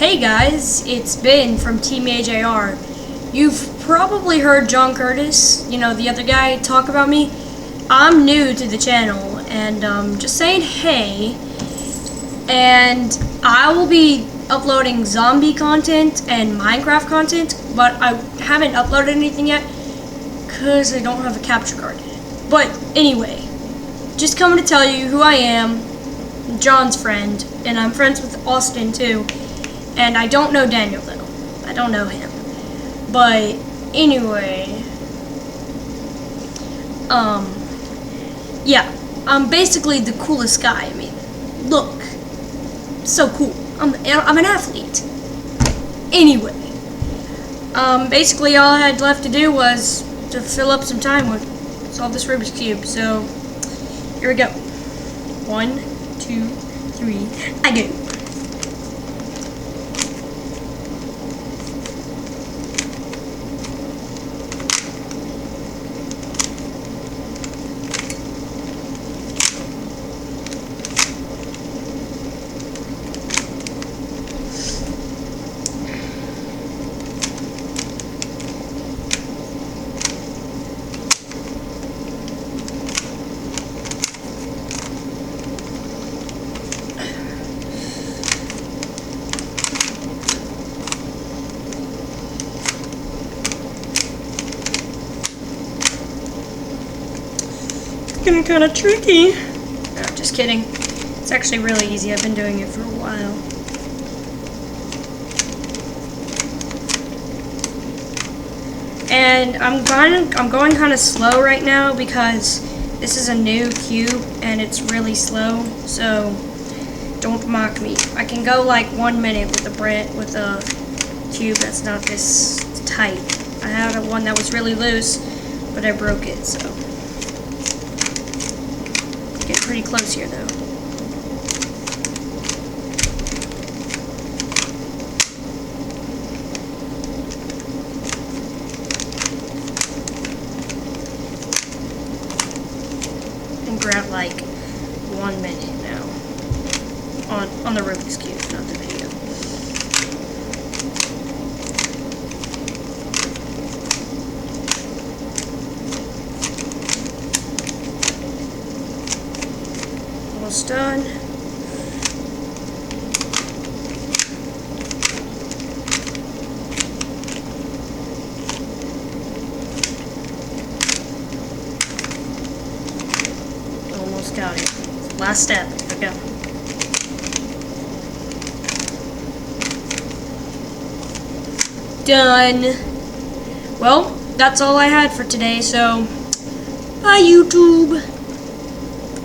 Hey guys, it's Ben from Team AJR. You've probably heard John Curtis, the other guy, talk about me. I'm new to the channel, and just saying hey. And I will be uploading zombie content and Minecraft content, but I haven't uploaded anything yet because I don't have a capture card. But anyway, just coming to tell you who I am. I'm John's friend, and I'm friends with Austin too. And I don't know Daniel though. I don't know him. But anyway, yeah, I'm basically the coolest guy. I mean, look, so cool. I'm an athlete. Anyway, basically all I had left to do was to fill up some time with solve this Rubik's Cube. So here we go. 1, 2, 3, I go. Getting kind of tricky. No, just kidding. It's actually really easy. I've been doing it for a while. And I'm going kind of slow right now because this is a new cube and it's really slow. So don't mock me. I can go like 1 minute with a cube that's not this tight. I had one that was really loose, but I broke it. So. Get pretty close here, though. And we're at like 1 minute now on the Rubik's Cube, not the video. Almost done. Almost got it. Last step. Okay. Done. Well, that's all I had for today, so bye YouTube.